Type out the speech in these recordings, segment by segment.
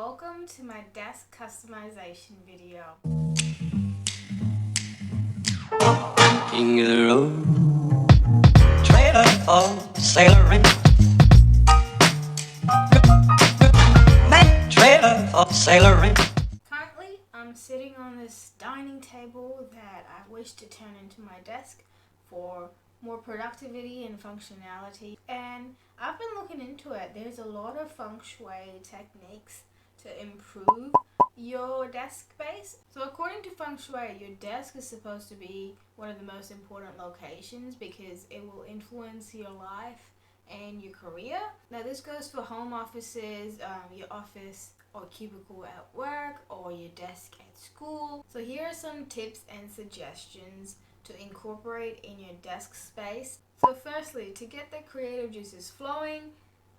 Welcome to my desk customization video. King of the road, trailer for sailoring. Trailer for sailoring. Currently, I'm sitting on this dining table that I wish to turn into my desk for more productivity and functionality. And I've been looking into it. There's a lot of Feng Shui techniques to improve your desk space. So according to Feng Shui, your desk is supposed to be one of the most important locations because it will influence your life and your career. Now this goes for home offices, your office or cubicle at work, or your desk at school. So here are some tips and suggestions to incorporate in your desk space. So firstly, to get the creative juices flowing,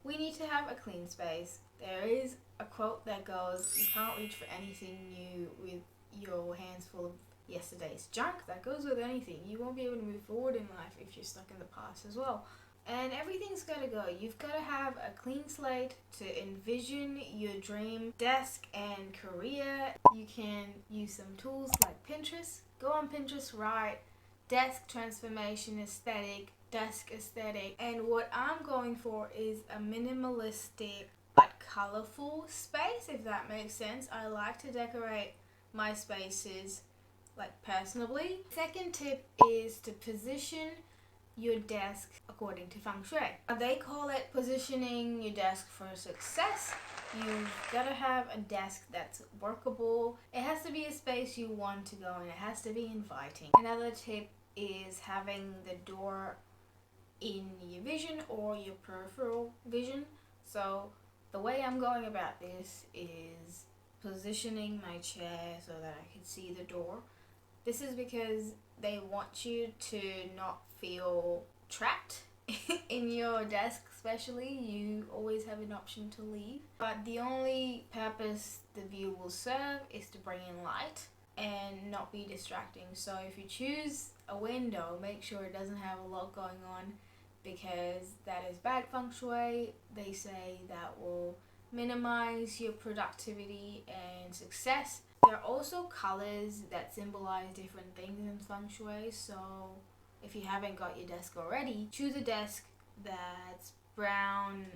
we need to have a clean space. There is a quote that goes, you can't reach for anything new with your hands full of yesterday's junk. That goes with anything. You won't be able to move forward in life if you're stuck in the past as well. And everything's got to go. You've got to have a clean slate to envision your dream desk and career. You can use some tools like Pinterest. Go on Pinterest, write desk transformation aesthetic, desk aesthetic. And what I'm going for is a minimalistic but colorful space, if that makes sense. I like to decorate my spaces like personally. Second tip is to position your desk according to Feng Shui. They call it positioning your desk for success. You've got to have a desk that's workable. It has to be a space you want to go in. It has to be inviting. Another tip is having the door in your vision or your peripheral vision. So the way I'm going about this is positioning my chair so that I can see the door. This is because they want you to not feel trapped in your desk, especially. You always have an option to leave. But the only purpose the view will serve is to bring in light and not be distracting. So if you choose a window, make sure it doesn't have a lot going on, because that is bad Feng Shui. They say that will minimize your productivity and success. There are also colors that symbolize different things in Feng Shui. So if you haven't got your desk already, choose a desk that's brown,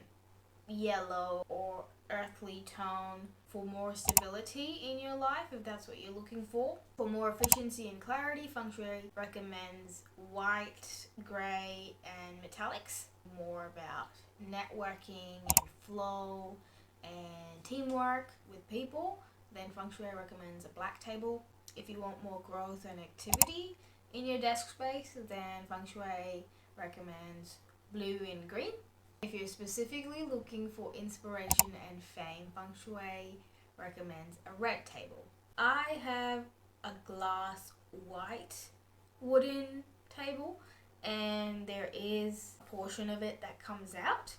yellow, or earthly tone for more stability in your life, if that's what you're looking for. For more efficiency and clarity, Feng Shui recommends white, gray, and metallics. More about networking and flow and teamwork with people, then Feng Shui recommends a black table. If you want more growth and activity in your desk space, then Feng Shui recommends blue and green. If you're specifically looking for inspiration and fame, Feng Shui recommends a red table. I have a glass white wooden table, and there is a portion of it that comes out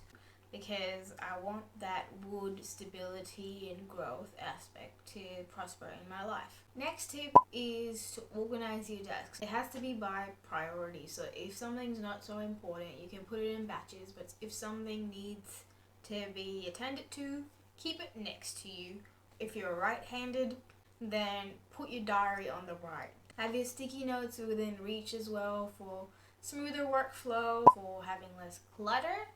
because I want that wood stability and growth aspect to prosper in my life. Next tip is to organize your desk. It has to be by priority. So if something's not so important, you can put it in batches, but if something needs to be attended to, keep it next to you. If you're right-handed, then put your diary on the right. Have your sticky notes within reach as well for smoother workflow, for having less clutter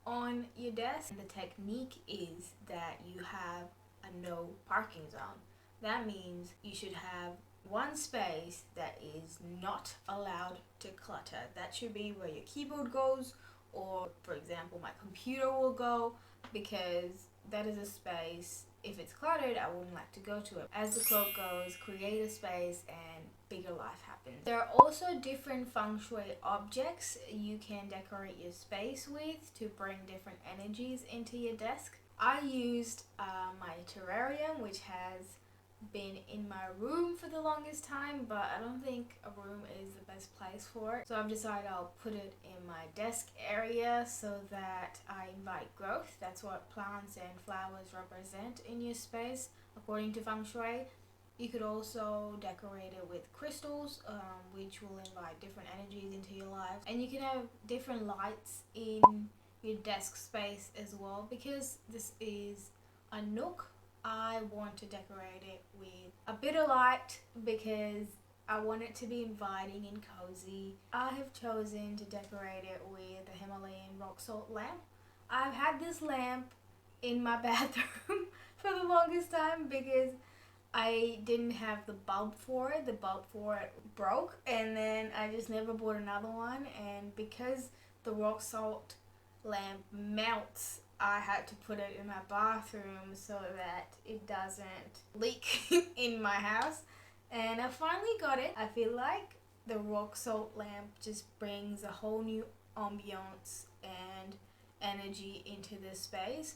on your desk. And the technique is that you have a no parking zone. That means you should have one space that is not allowed to clutter. That should be where your keyboard goes, or for example my computer will go, because that is a space, if it's cluttered, I wouldn't like to go to it. As the quote goes, create a space and bigger life happens. There are also different Feng Shui objects you can decorate your space with to bring different energies into your desk. I used my terrarium, which has been in my room for the longest time, but I don't think a room is the best place for it. So I've decided I'll put it in my desk area so that I invite growth. That's what plants and flowers represent in your space, according to Feng Shui. You could also decorate it with crystals, which will invite different energies into your life. And you can have different lights in your desk space as well, because this is a nook. I want to decorate it with a bit of light because I want it to be inviting and cozy. I have chosen to decorate it with a Himalayan rock salt lamp. I've had this lamp in my bathroom for the longest time because I didn't have the bulb for it. The bulb for it broke, and then I just never bought another one. And because the rock salt lamp melts, I had to put it in my bathroom so that it doesn't leak in my house. And I finally got it. I feel like the rock salt lamp just brings a whole new ambiance and energy into this space.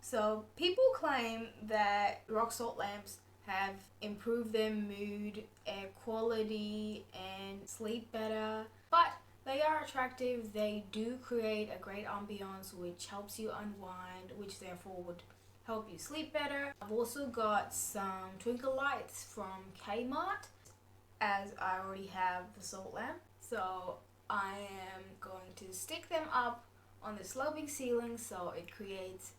So people claim that rock salt lamps have improved their mood, air quality, and sleep better. But they are attractive. They do create a great ambiance which helps you unwind, which therefore would help you sleep better. I've also got some twinkle lights from Kmart, as I already have the salt lamp. So I am going to stick them up on the sloping ceiling so it creates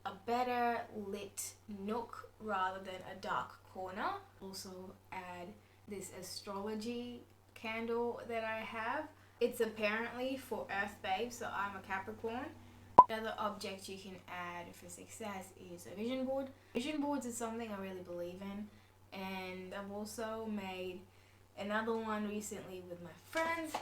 a better lit nook rather than a dark corner. Also add this astrology candle that I have. It's apparently for Earth Babe, so I'm a Capricorn. Another object you can add for success is a vision board. Vision boards is something I really believe in, and I've also made another one recently with my friends.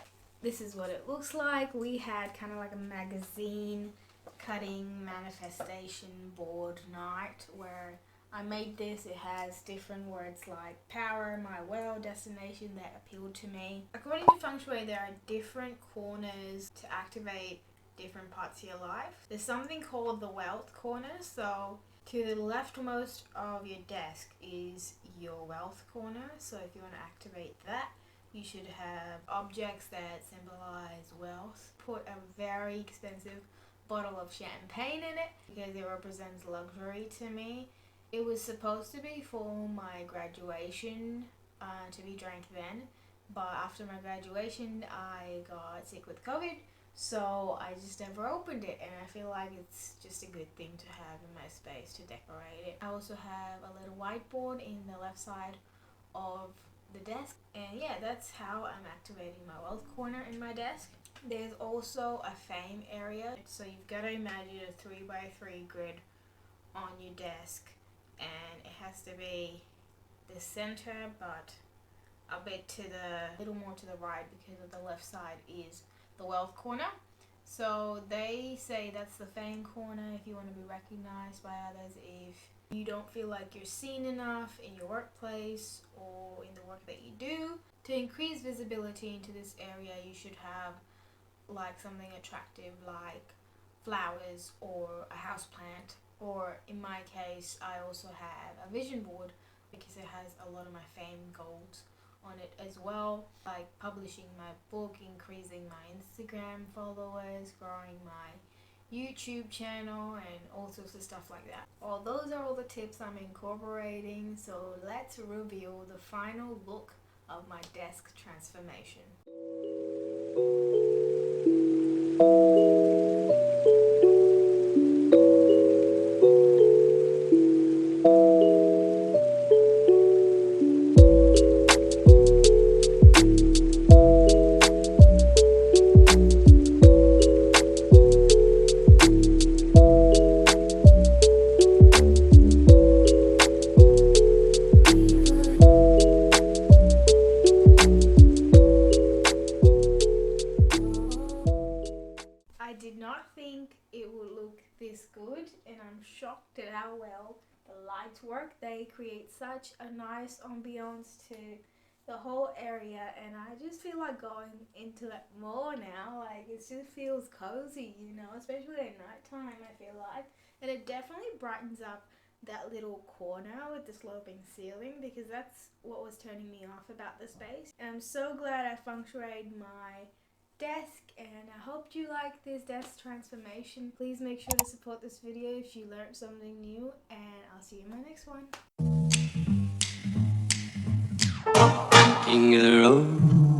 This is what it looks like. We had kind of like a magazine cutting manifestation board night where I made this. It has different words like power, my well, destination that appealed to me. According to Feng Shui, there are different corners to activate different parts of your life. There's something called the wealth corner. So to the leftmost of your desk is your wealth corner. So if you want to activate that, you should have objects that symbolize wealth. Put a very expensive bottle of champagne in it because it represents luxury to me. It was supposed to be for my graduation to be drank then, but after my graduation I got sick with COVID, so I just never opened it, and I feel like it's just a good thing to have in my space to decorate it. I also have a little whiteboard in the left side of the desk, and yeah, that's how I'm activating my wealth corner in my desk. There's also a fame area, so you've got to imagine a 3x3 grid on your desk, and it has to be the center but a bit to the little more to the right because of the left side is the wealth corner. So they say that's the fame corner if you want to be recognized by others. If you don't feel like you're seen enough in your workplace or in the work that you do, to increase visibility into this area you should have like something attractive like flowers or a house plant, or in my case I also have a vision board because it has a lot of my fame goals on it as well, like publishing my book, increasing my Instagram followers, growing my YouTube channel, and all sorts of stuff like that. Well, those are all the tips I'm incorporating, so let's reveal the final look of my desk transformation. I did not think it would look this good, and I'm shocked at how well the lights work. They create such a nice ambiance to the whole area, and I just feel like going into it more now. Like, it just feels cozy, you know, especially at nighttime, I feel like. And it definitely brightens up that little corner with the sloping ceiling because that's what was turning me off about the space. And I'm so glad I feng shuied my desk, and I hope you like this desk transformation. Please make sure to support this video if you learned something new, and I'll see you in my next one. King of the road.